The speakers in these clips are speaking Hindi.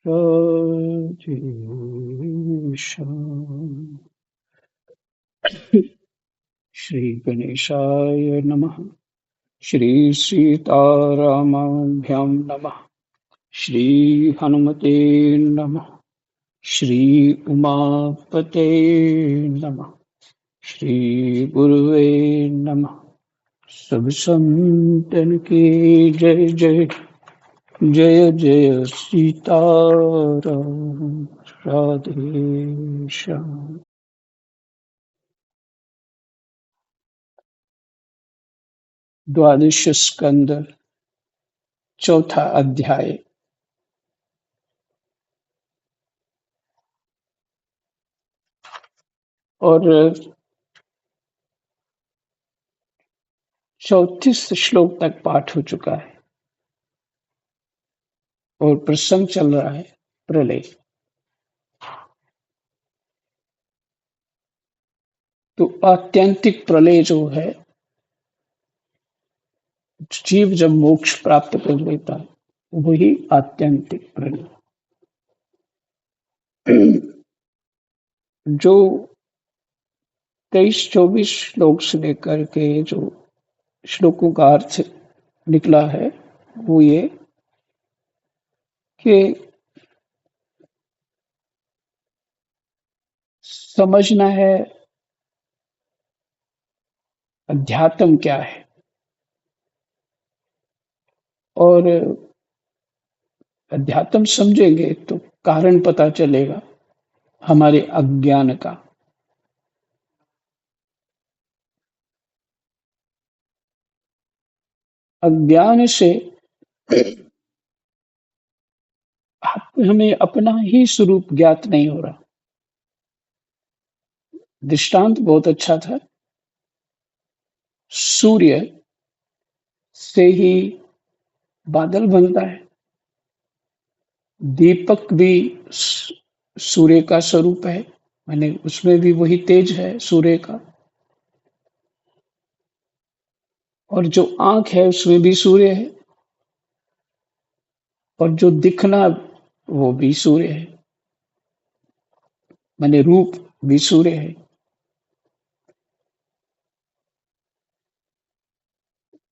राधेश्याम। श्री गणेशाय नमः। श्री सीतारामाभ्यां नमः। श्री हनुमते नमः। श्री उमापते नमः। श्री गुरुवे नमः। सब संतन की जय जय। जय जय सीताराम। राधे श्याम। द्वादश स्कंद, चौथा अध्याय। और 34 श्लोक तक पाठ हो चुका है और प्रसंग चल रहा है प्रलय। तो आत्यंतिक प्रलय जो है, जीव जब मोक्ष प्राप्त कर लेता है, वही आत्यंतिक प्रलय। जो 23-24 श्लोक से लेकर के जो श्लोकों का अर्थ निकला है, वो ये कि समझना है अध्यात्म क्या है, और अध्यात्म समझेंगे तो कारण पता चलेगा हमारे अज्ञान का। अज्ञान से हमें अपना ही स्वरूप ज्ञात नहीं हो रहा। दृष्टांत बहुत अच्छा था। सूर्य से ही बादल बनता है। दीपक भी सूर्य का स्वरूप है, माने उसमें भी वही तेज है सूर्य का। और जो आंख है उसमें भी सूर्य है, और जो दिखना वो भी सूर्य है, माने रूप भी सूर्य है।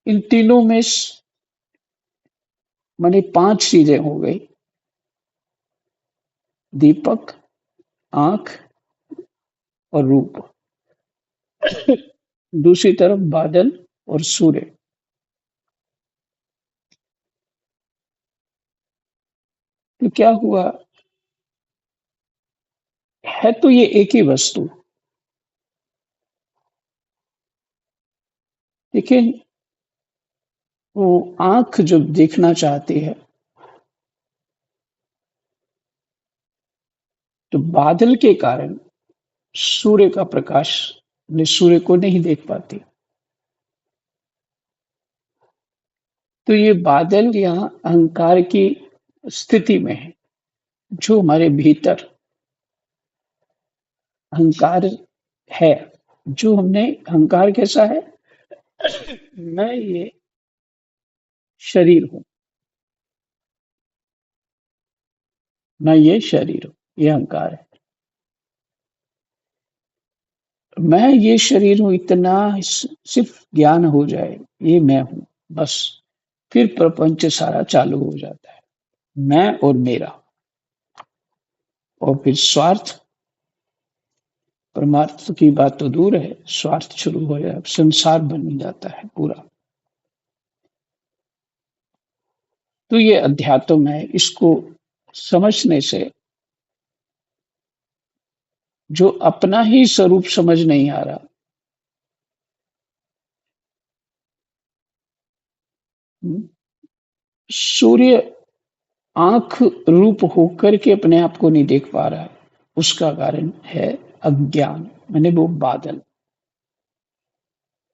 इन तीनों में माने 5 चीजें हो गई। दीपक, आंख और रूप। दूसरी तरफ बादल और सूर्य। तो क्या हुआ, है तो ये एक ही वस्तु, लेकिन वो आंख जब देखना चाहती है तो बादल के कारण सूर्य का प्रकाश ने सूर्य को नहीं देख पाती। तो ये बादल यहाँ अहंकार की स्थिति में है, जो हमारे भीतर अहंकार है। जो हमने अहंकार कैसा है, मैं ये शरीर हूँ, मैं ये शरीर हूँ, ये अहंकार है। मैं ये शरीर हूँ, इतना सिर्फ ज्ञान हो जाए ये मैं हूँ, बस फिर प्रपंच सारा चालू हो जाता है। मैं और मेरा, और फिर स्वार्थ, परमार्थ की बात तो दूर है, स्वार्थ शुरू हो जाए, संसार बन जाता है पूरा। तो ये अध्यात्म है। इसको समझने से जो अपना ही स्वरूप समझ नहीं आ रहा, हम्म, सूर्य आंख रूप होकर के अपने आप को नहीं देख पा रहा है, उसका कारण है अज्ञान, माने वो बादल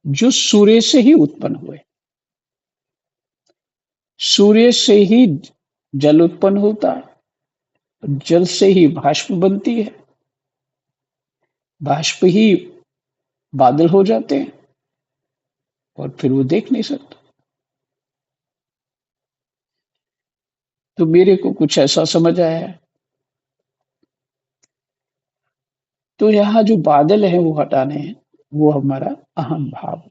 जो सूर्य से ही उत्पन्न हुए। सूर्य से ही जल उत्पन्न होता है, जल से ही भाष्प बनती है, भाष्प ही बादल हो जाते हैं, और फिर वो देख नहीं सकता। तो मेरे को कुछ ऐसा समझ आया है। तो यहाँ जो बादल है वो हटाने हैं, वो हमारा अहम भाव।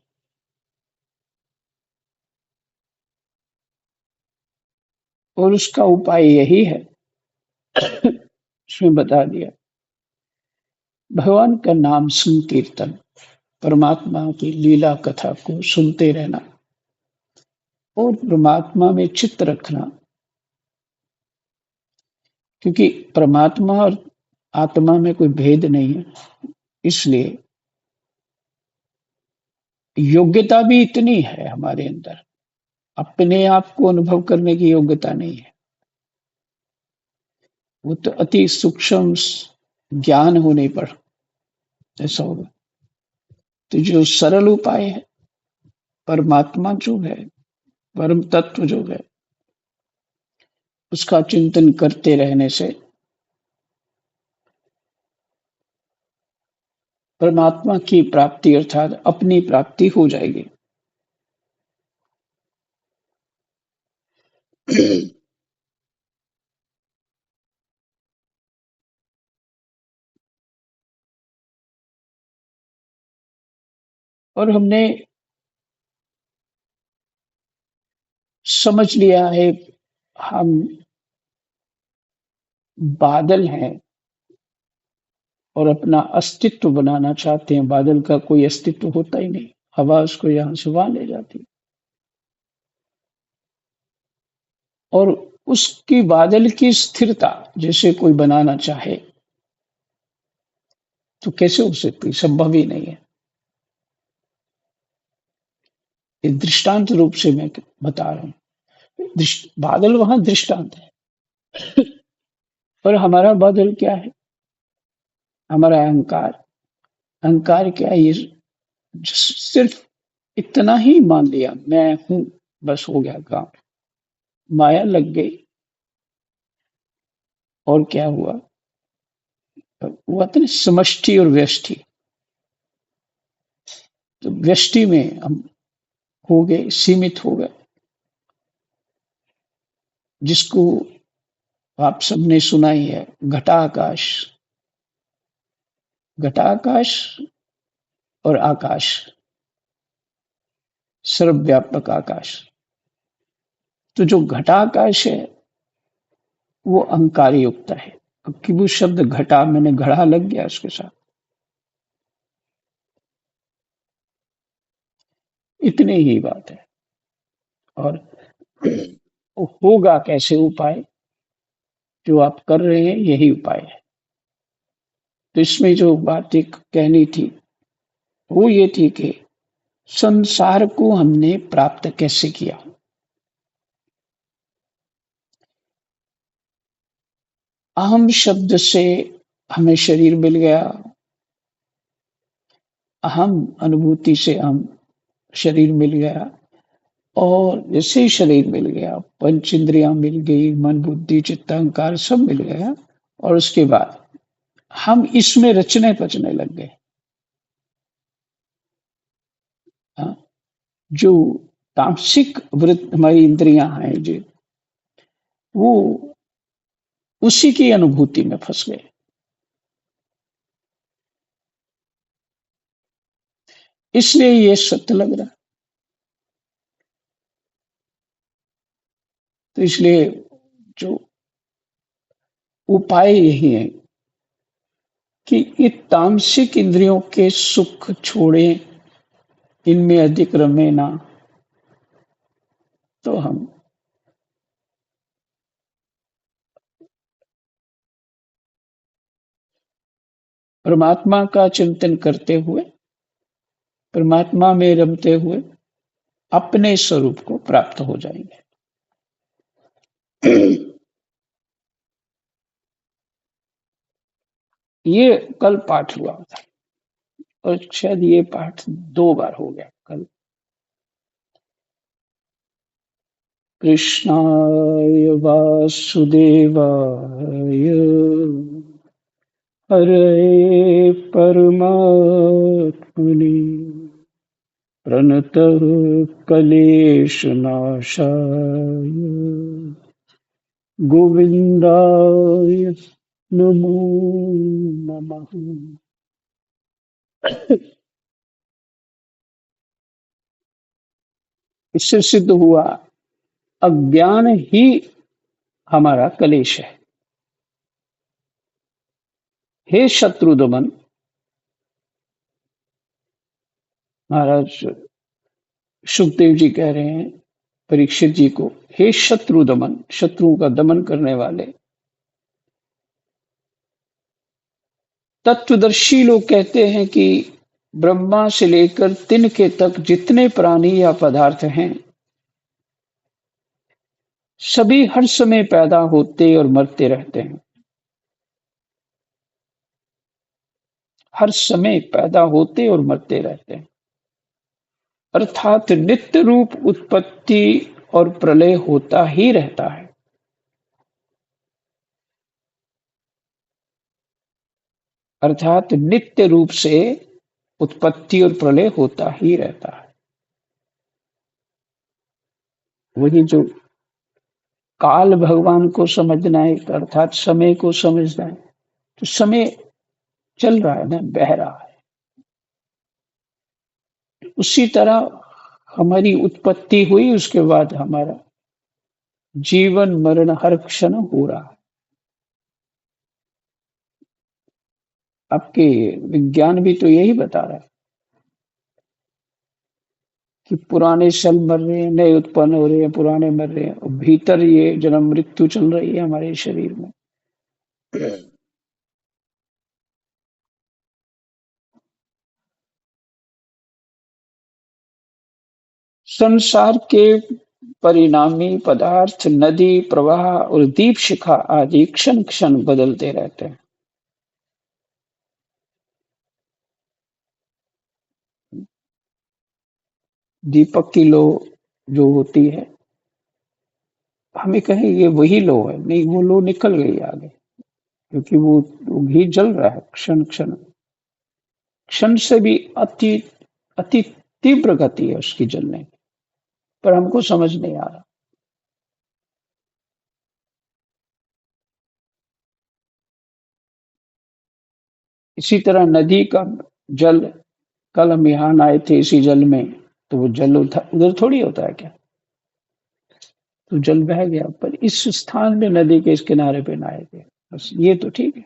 और उसका उपाय यही है, उसमें बता दिया, भगवान का नाम संकीर्तन, परमात्मा की लीला कथा को सुनते रहना और परमात्मा में चित्त रखना। क्योंकि परमात्मा और आत्मा में कोई भेद नहीं है, इसलिए योग्यता भी इतनी है हमारे अंदर, अपने आप को अनुभव करने की योग्यता नहीं है। वो तो अति सूक्ष्म ज्ञान होने पर ऐसा होगा। तो जो सरल उपाय है, परमात्मा जो है, परम तत्व जो है, उसका चिंतन करते रहने से परमात्मा की प्राप्ति अर्थात अपनी प्राप्ति हो जाएगी। और हमने समझ लिया है, हम बादल हैं और अपना अस्तित्व बनाना चाहते हैं। बादल का कोई अस्तित्व होता ही नहीं, हवा उसको यहाँ से वहां ले जाती है। और उसकी बादल की स्थिरता जैसे कोई बनाना चाहे तो कैसे हो सकती, संभव ही नहीं है। ये दृष्टांत रूप से मैं बता रहा हूँ। बादल वहां दृष्टांत है। और हमारा बादल क्या है, हमारा अहंकार। अहंकार क्या है, ये सिर्फ इतना ही मान लिया मैं हूं, बस हो गया काम। माया लग गई और क्या हुआ, हुआ था ना समष्टि और व्यष्टि। तो व्यष्टि में हम हो गए, सीमित हो गए, जिसको आप सबने सुना ही है, घटाकाश। घटाकाश और आकाश, सर्वव्यापक आकाश। तो जो घटाकाश है वो अहंकार युक्त है। क्योंकि वो शब्द घटा, मैंने घड़ा लग गया उसके साथ, इतनी ही बात है। और होगा कैसे उपाय, जो आप कर रहे हैं यही उपाय है। तो इसमें जो बात एक कहनी थी वो ये थी कि संसार को हमने प्राप्त कैसे किया। अहम शब्द से हमें शरीर मिल गया, अहम अनुभूति से हम शरीर मिल गया। और जैसे ही शरीर मिल गया, पंच इंद्रियां मिल गई, मन बुद्धि चित्त अहंकार सब मिल गया। और उसके बाद हम इसमें रचने पचने लग गए। हाँ, जो तामसिक वृत्त हमारी इंद्रियां हैं जो, वो उसी की अनुभूति में फंस गए। इसलिए ये सत्य लग रहा है। तो इसलिए जो उपाय यही है कि ये तामसिक इंद्रियों के सुख छोड़े, इनमें अधिक रमे ना। तो हम परमात्मा का चिंतन करते हुए, परमात्मा में रमते हुए अपने स्वरूप को प्राप्त हो जाएंगे। ये कल पाठ हुआ था और शायद ये पाठ 2 बार हो गया कल। कृष्णाय वासुदेवाय हरे परमात्मने प्रणतः क्लेशनाशाय गोविंदाय नमो नमः। इससे सिद्ध हुआ अज्ञान ही हमारा कलेश है। हे शत्रु दमन, महाराज सुखदेव जी कह रहे हैं परीक्षित जी को, हे शत्रु दमन, शत्रुओं का दमन करने वाले। तत्वदर्शी लोग कहते हैं कि ब्रह्मा से लेकर तिनके तक जितने प्राणी या पदार्थ हैं, सभी हर समय पैदा होते और मरते रहते हैं। हर समय पैदा होते और मरते रहते हैं, अर्थात नित्य रूप उत्पत्ति और प्रलय होता ही रहता है। अर्थात नित्य रूप से उत्पत्ति और प्रलय होता ही रहता है। वही जो काल भगवान को समझना है, अर्थात समय को समझना है, तो समय चल रहा है ना, बह रहा है। उसी तरह हमारी उत्पत्ति हुई, उसके बाद हमारा जीवन मरण हर क्षण हो रहा है। आपके विज्ञान भी तो यही बता रहा है कि पुराने सेल मर रहे हैं, नए उत्पन्न हो रहे हैं, पुराने मर रहे हैं, और भीतर ये जन्म मृत्यु चल रही है हमारे शरीर में। संसार के परिणामी पदार्थ, नदी प्रवाह और दीप शिखा आदि क्षण क्षण बदलते रहते हैं। दीपक की लो जो होती है, हमें कहें ये वही लो है, नहीं, वो लो निकल गई आगे, क्योंकि वो घी जल रहा है क्षण क्षण। क्षण से भी अति अति तीव्र गति है उसकी जलने की, पर हमको समझ नहीं आ रहा। इसी तरह नदी का जल, कल हम यहाँ आए थे इसी जल में, तो वो जल उधर उधर थोड़ी होता है क्या, तो जल बह गया, पर इस स्थान में नदी के इस किनारे पे नहाए थे, बस ये तो ठीक है।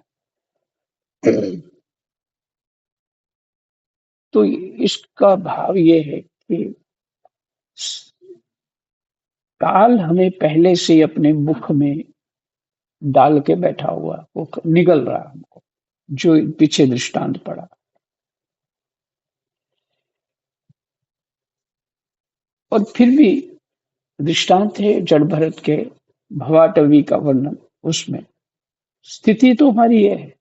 तो इसका भाव ये है कि काल हमें पहले से ही अपने मुख में डाल के बैठा हुआ, वो निगल रहा हमको, जो पीछे दृष्टांत पड़ा। और फिर भी दृष्टांत है जड़ भरत के भवाटवी का वर्णन, उसमें स्थिति तो हमारी ये है,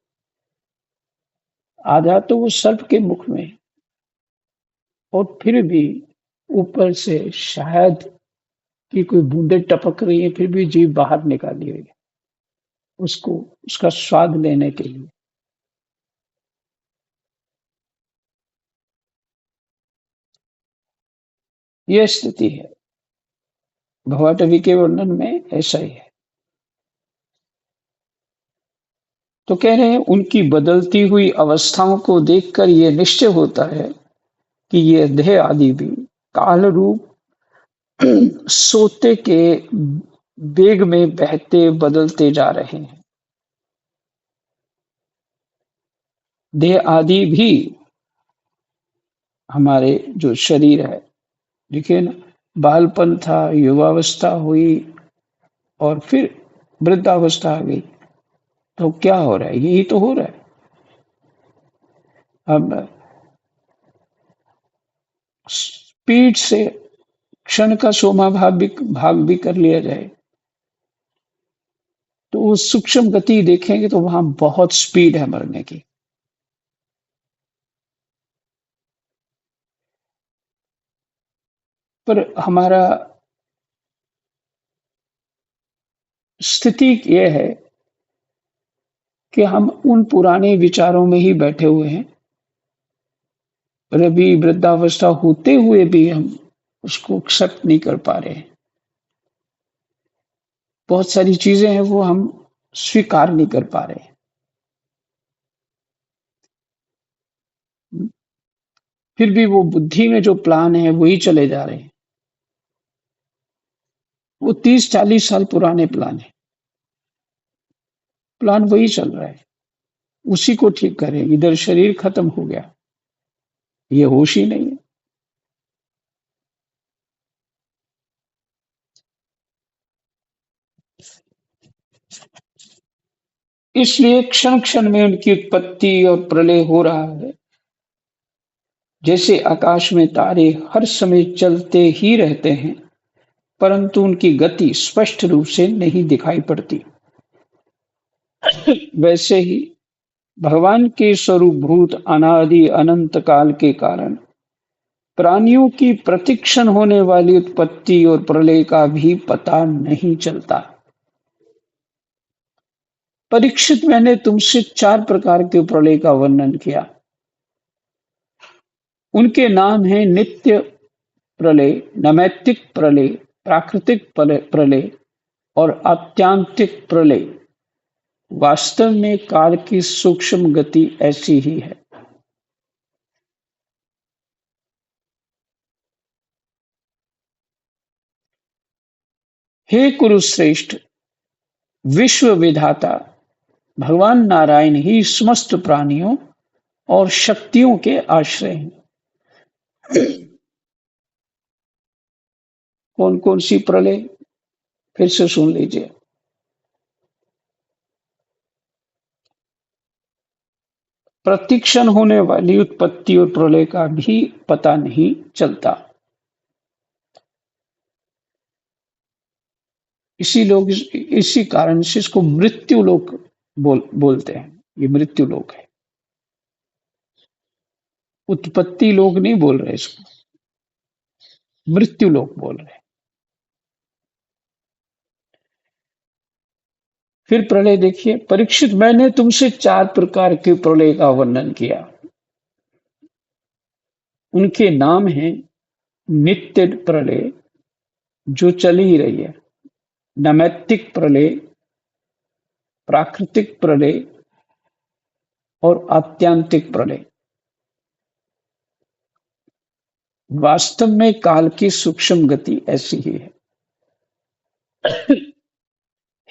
आधा तो वो सर्प के मुख में है, और फिर भी ऊपर से शायद कि कोई बूंदे टपक रही है, फिर भी जीभ बाहर निकाली हुई है उसको, उसका स्वाद लेने के लिए। यह स्थिति है भवाटवी के वर्णन में, ऐसा ही है। तो कह रहे हैं उनकी बदलती हुई अवस्थाओं को देखकर यह निश्चय होता है कि ये देह आदि भी काल रूप सोते के वेग में बहते बदलते जा रहे हैं। देह आदि भी हमारे जो शरीर है, देखिए ना, बालपन था, युवावस्था हुई, और फिर वृद्धावस्था आ गई, तो क्या हो रहा है, यही तो हो रहा है। अब स्पीड से क्षण का सोमा भाग भी कर लिया जाए, तो वो सूक्ष्म गति देखेंगे तो वहां बहुत स्पीड है मरने की। पर हमारा स्थिति ये है कि हम उन पुराने विचारों में ही बैठे हुए हैं, और अभी वृद्धावस्था होते हुए भी हम उसको एक्सेप्ट नहीं कर पा रहे हैं। बहुत सारी चीजें हैं वो हम स्वीकार नहीं कर पा रहे हैं। फिर भी वो बुद्धि में जो प्लान है वही चले जा रहे हैं। वो 30-40 साल पुराने प्लान है। प्लान वही चल रहा है। उसी को ठीक करें। इधर शरीर खत्म हो गया, ये होश ही नहीं है। इसलिए क्षण क्षण में उनकी उत्पत्ति और प्रलय हो रहा है। जैसे आकाश में तारे हर समय चलते ही रहते हैं, परंतु उनकी गति स्पष्ट रूप से नहीं दिखाई पड़ती, वैसे ही भगवान के स्वरूपभूत अनादि अनंत काल के कारण प्राणियों की प्रतिक्षण होने वाली उत्पत्ति और प्रलय का भी पता नहीं चलता। परीक्षित, मैंने तुमसे 4 प्रकार के प्रलय का वर्णन किया। उनके नाम हैं नित्य प्रलय, नैमित्तिक प्रलय, प्राकृतिक प्रलय और आत्यांतिक प्रलय। वास्तव में काल की सूक्ष्म गति ऐसी ही है। हे कुरुश्रेष्ठ, विश्व विधाता भगवान नारायण ही समस्त प्राणियों और शक्तियों के आश्रय हैं। कौन कौन सी प्रलय, फिर से सुन लीजिए। प्रतिक्षण होने वाली उत्पत्ति और प्रलय का भी पता नहीं चलता। इसी कारण से इसको मृत्यु लोक बोलते हैं। ये मृत्यु लोक है। उत्पत्ति लोक नहीं बोल रहे इसको, मृत्यु लोक बोल रहे हैं। फिर प्रलय देखिए। परीक्षित, मैंने तुमसे 4 प्रकार के प्रलय का वर्णन किया। उनके नाम हैं नित्य प्रलय, जो चल ही रही है, नैमित्तिक प्रलय, प्राकृतिक प्रलय और आत्यांतिक प्रलय। वास्तव में काल की सूक्ष्म गति ऐसी ही है।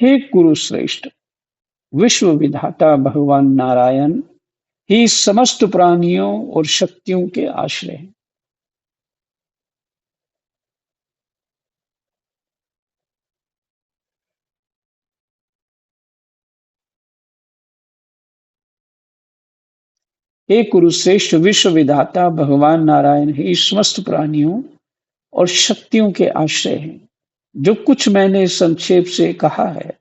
हे कुरुश्रेष्ठ, विश्व विधाता भगवान नारायण ही समस्त प्राणियों और शक्तियों के आश्रय हैं। हे कुरुश्रेष्ठ, विश्व विधाता भगवान नारायण ही समस्त प्राणियों और शक्तियों के आश्रय हैं। जो कुछ मैंने संक्षेप से कहा है,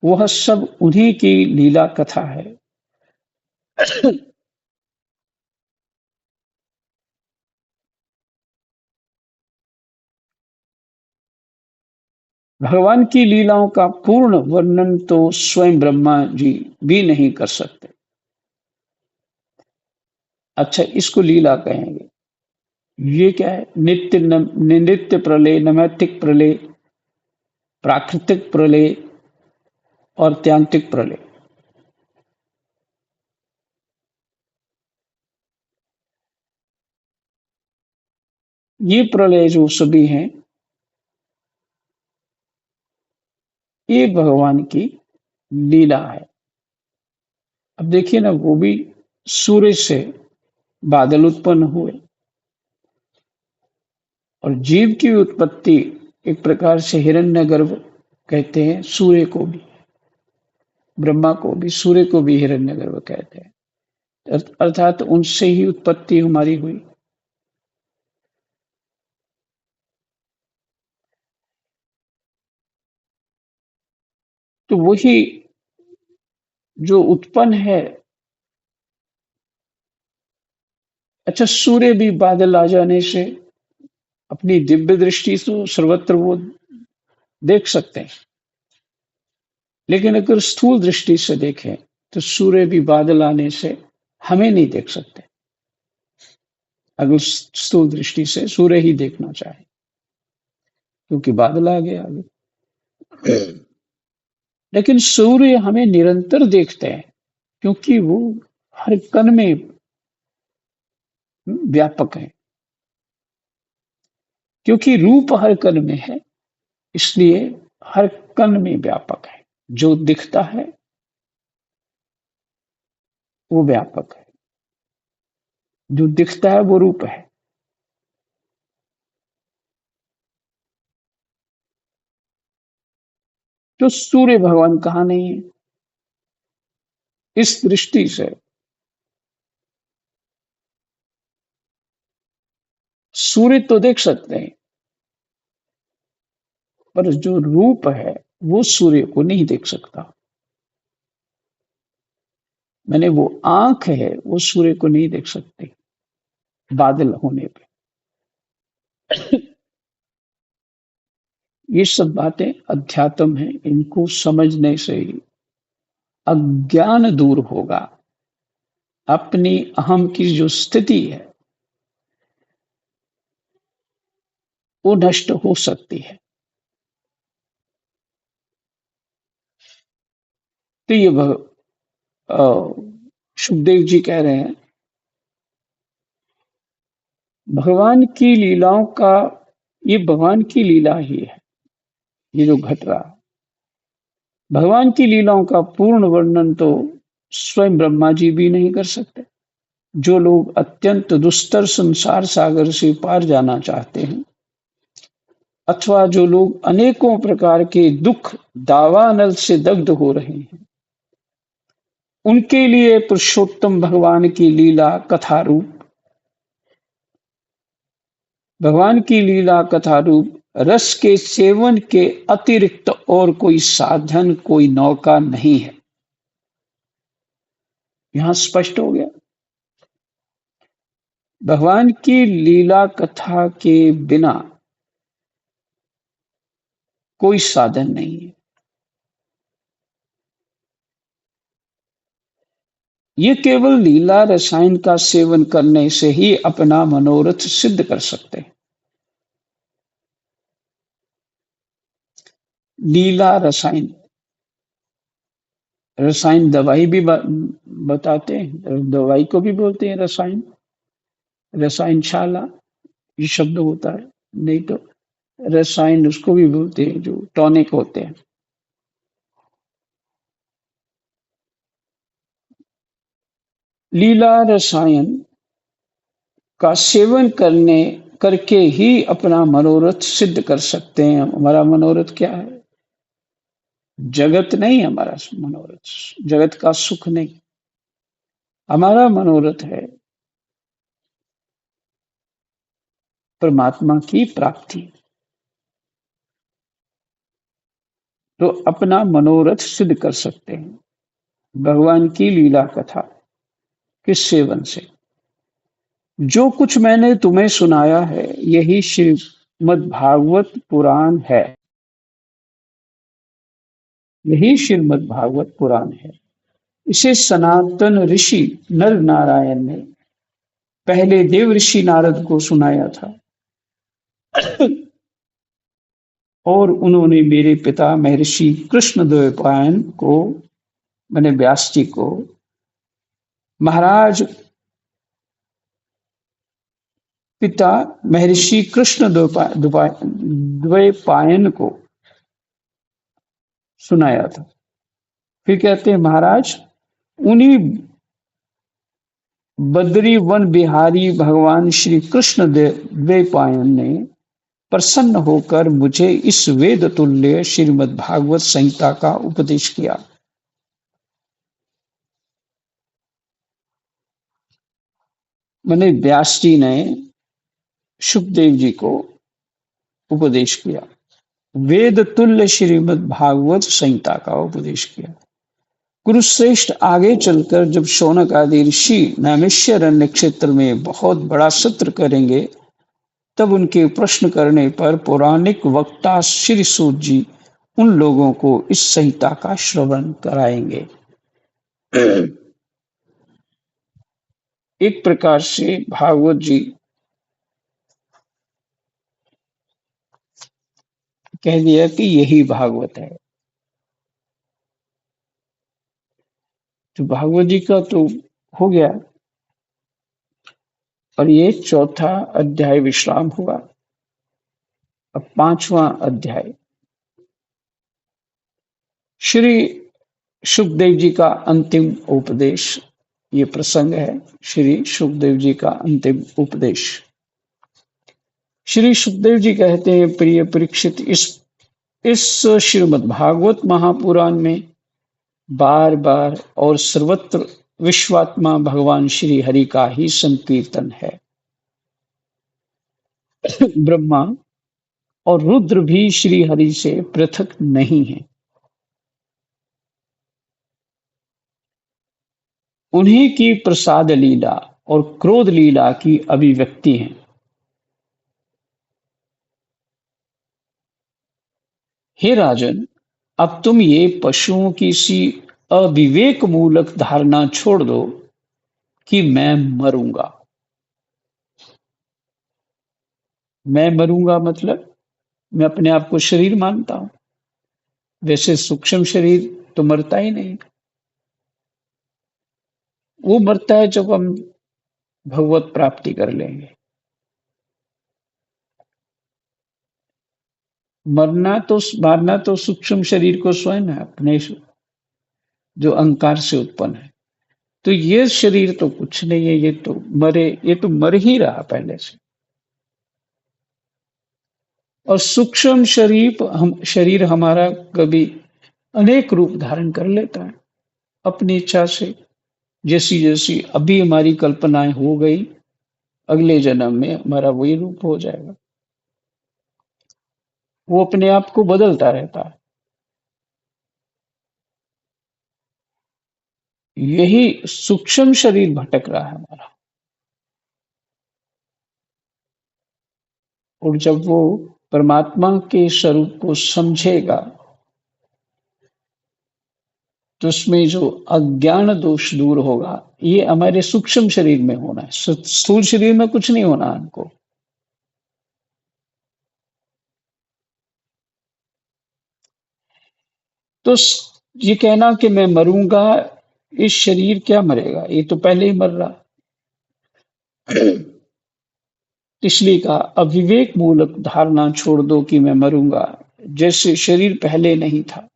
वह सब उन्हीं की लीला कथा है। भगवान की लीलाओं का पूर्ण वर्णन तो स्वयं ब्रह्मा जी भी नहीं कर सकते। अच्छा, इसको लीला कहेंगे। ये क्या है? नित्य प्रलय, नैमित्तिक प्रलय, प्राकृतिक प्रलय और त्यांतिक प्रलय। ये प्रलय जो सभी हैं, ये भगवान की लीला है। अब देखिए ना, वो भी सूर्य से बादल उत्पन्न हुए और जीव की उत्पत्ति एक प्रकार से हिरण्यगर्भ कहते हैं। सूर्य को भी, ब्रह्मा को भी, सूर्य को भी हिरण्यगर्भ कहते हैं। अर्थात उनसे ही उत्पत्ति हमारी हुई। तो वही जो उत्पन्न है। अच्छा, सूर्य भी बादल आ जाने से अपनी दिव्य दृष्टि तो सर्वत्र वो देख सकते हैं, लेकिन अगर स्थूल दृष्टि से देखें तो सूर्य भी बादल आने से हमें नहीं देख सकते। अगर स्थूल दृष्टि से सूर्य ही देखना चाहे, क्योंकि बादल आ गया आगे। लेकिन सूर्य हमें निरंतर देखते हैं क्योंकि वो हर कण में व्यापक है। क्योंकि रूप हर कण में है, इसलिए हर कण में व्यापक है। जो दिखता है वो व्यापक है, जो दिखता है वो रूप है। तो सूर्य भगवान कहाँ नहीं है? इस दृष्टि से सूर्य तो देख सकते हैं, पर जो रूप है वो सूर्य को नहीं देख सकता। मैंने वो आंख है वो सूर्य को नहीं देख सकती बादल होने पे। ये सब बातें अध्यात्म है, इनको समझने से ही अज्ञान दूर होगा। अपनी अहम की जो स्थिति है वो नष्ट हो सकती है। तो ये अ, सुखदेव जी कह रहे हैं भगवान की लीलाओं का, ये भगवान की लीला ही है, ये जो घट रहा है। भगवान की लीलाओं का पूर्ण वर्णन तो स्वयं ब्रह्मा जी भी नहीं कर सकते। जो लोग अत्यंत दुस्तर संसार सागर से पार जाना चाहते हैं, अथवा जो लोग अनेकों प्रकार के दुख दावानल से दग्ध हो रहे हैं, उनके लिए पुरुषोत्तम भगवान की लीला कथा रूप, भगवान की लीला कथा रूप रस के सेवन के अतिरिक्त और कोई साधन, कोई नौका नहीं है। यहां स्पष्ट हो गया। भगवान की लीला कथा के बिना कोई साधन नहीं है। ये केवल लीला रसायन का सेवन करने से ही अपना मनोरथ सिद्ध कर सकते हैं। लीला रसायन, रसायन दवाई भी बताते हैं, दवाई को भी बोलते हैं रसायन, रसायनशाला ये शब्द होता है। नहीं तो रसायन उसको भी बोलते हैं जो टॉनिक होते हैं। लीला रसायन का सेवन करने करके ही अपना मनोरथ सिद्ध कर सकते हैं। हमारा मनोरथ क्या है? जगत नहीं, हमारा मनोरथ जगत का सुख नहीं, हमारा मनोरथ है परमात्मा की प्राप्ति। तो अपना मनोरथ सिद्ध कर सकते हैं भगवान की लीला कथा के सेवन से। जो कुछ मैंने तुम्हें सुनाया है यही श्रीमद् भागवत पुराण है, यही श्रीमद् भागवत पुराण है। इसे सनातन ऋषि नर नारायण ने पहले देव ऋषि नारद को सुनाया था और उन्होंने मेरे पिता महर्षि कृष्णद्वैपायन को, मैंने व्यास जी को, महाराज पिता महर्षि कृष्ण द्वैपायन को सुनाया था। फिर कहते हैं महाराज उन्हीं बद्री वन बिहारी भगवान श्री कृष्ण द्वैपायन ने प्रसन्न होकर मुझे इस वेद तुल्य श्रीमद् भागवत संहिता का उपदेश किया। मैंने व्यास जी ने सुखदेव जी को उपदेश किया, वेद तुल्य श्रीमद् भागवत संहिता का उपदेश किया। कुरुश्रेष्ठ आगे चलकर जब शौनक आदि ऋषि नैमिषारण्य क्षेत्र में बहुत बड़ा सत्र करेंगे, तब उनके प्रश्न करने पर पौराणिक वक्ता श्री सूत जी उन लोगों को इस संहिता का श्रवण कराएंगे। एक प्रकार से भागवत जी कह दिया कि यही भागवत है। तो भागवत जी का तो हो गया और ये चौथा अध्याय विश्राम हुआ। अब पांचवा अध्याय श्री सुखदेव जी का अंतिम उपदेश। ये प्रसंग है श्री सुखदेव जी का अंतिम उपदेश। श्री सुखदेव जी कहते हैं, प्रिय परीक्षित, इस श्रीमद् भागवत महापुराण में बार बार और सर्वत्र विश्वात्मा भगवान श्री हरि का ही संकीर्तन है। ब्रह्मा और रुद्र भी श्री हरि से पृथक नहीं है। उन्हीं की प्रसाद लीला और क्रोध लीला की अभिव्यक्ति है। हे राजन, अब तुम ये पशुओं की सी अविवेक मूलक धारणा छोड़ दो कि मैं मरूंगा। मैं मरूंगा मतलब मैं अपने आप को शरीर मानता हूं। वैसे सूक्ष्म शरीर तो मरता ही नहीं। वो मरता है जब हम भगवत प्राप्ति कर लेंगे। मारना तो सूक्ष्म शरीर को स्वयं है, अपने जो अहंकार से उत्पन्न है। तो ये शरीर तो कुछ नहीं है, ये तो मर ही रहा पहले से। और सूक्ष्म शरीर हमारा कभी अनेक रूप धारण कर लेता है अपनी इच्छा से। जैसी जैसी अभी हमारी कल्पनाएं हो गई, अगले जन्म में हमारा वही रूप हो जाएगा। वो अपने आप को बदलता रहता है। यही सूक्ष्म शरीर भटक रहा है हमारा। और जब वो परमात्मा के स्वरूप को समझेगा तो उसमें जो अज्ञान दोष दूर होगा। ये हमारे सूक्ष्म शरीर में होना है, स्थूल शरीर में कुछ नहीं होना हमको। तो ये कहना कि मैं मरूंगा, इस शरीर क्या मरेगा, ये तो पहले ही मर रहा। इसलिए कहा, अविवेक मूलक धारणा छोड़ दो कि मैं मरूंगा। जैसे शरीर पहले नहीं था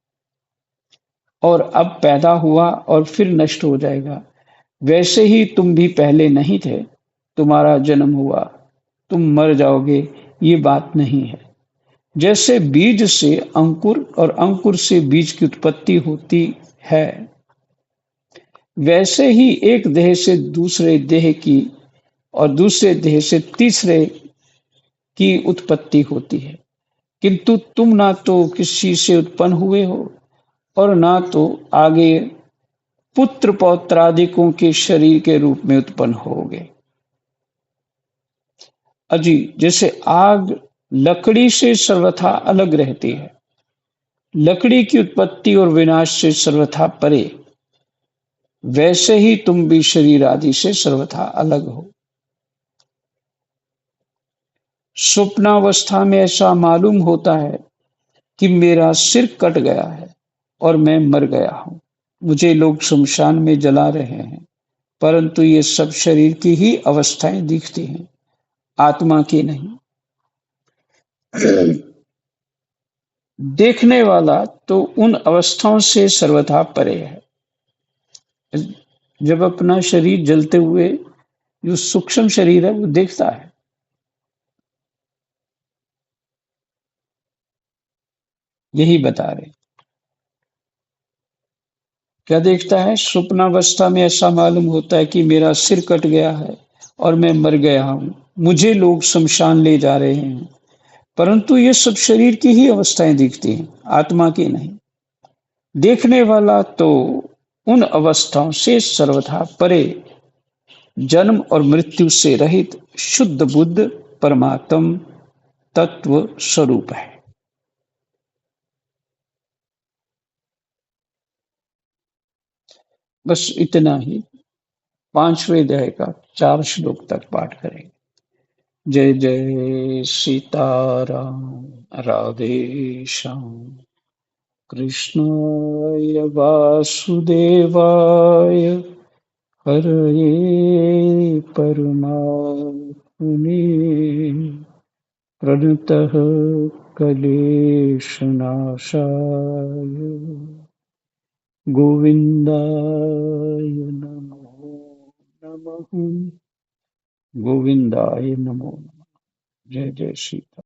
और अब पैदा हुआ और फिर नष्ट हो जाएगा, वैसे ही तुम भी पहले नहीं थे। तुम्हारा जन्म हुआ, तुम मर जाओगे, ये बात नहीं है। जैसे बीज से अंकुर और अंकुर से बीज की उत्पत्ति होती है, वैसे ही एक देह से दूसरे देह की और दूसरे देह से तीसरे की उत्पत्ति होती है। किंतु तुम ना तो किसी से उत्पन्न हुए हो और ना तो आगे पुत्र पौत्रादिकों के शरीर के रूप में उत्पन्न होगे। अजी, जैसे आग लकड़ी से सर्वथा अलग रहती है, लकड़ी की उत्पत्ति और विनाश से सर्वथा परे, वैसे ही तुम भी शरीर आदि से सर्वथा अलग हो। स्वप्नावस्था में ऐसा मालूम होता है कि मेरा सिर कट गया है और मैं मर गया हूं। मुझे लोग शमशान में जला रहे हैं, परंतु ये सब शरीर की ही अवस्थाएं दिखती हैं, आत्मा की नहीं। देखने वाला तो उन अवस्थाओं से सर्वथा परे है। जब अपना शरीर जलते हुए जो सूक्ष्म शरीर है वो देखता है। यही बता रहे। क्या देखता है? स्वप्नावस्था में ऐसा मालूम होता है कि मेरा सिर कट गया है और मैं मर गया हूं। मुझे लोग शमशान ले जा रहे हैं, परंतु ये सब शरीर की ही अवस्थाएं दिखती हैं, आत्मा की नहीं। देखने वाला तो उन अवस्थाओं से सर्वथा परे, जन्म और मृत्यु से रहित शुद्ध बुद्ध परमात्म तत्व स्वरूप है। बस इतना ही। पांचवें अध्याय का 4 श्लोक तक पाठ करेंगे। जय जय सीताराम। राधे श्याम। कृष्णाय वासुदेवाय हरये परमात्मने प्रणतः क्लेशनाशाय गोविन्दाय नमो नमः। गोविन्दाय नमो नमः। जय जय श्री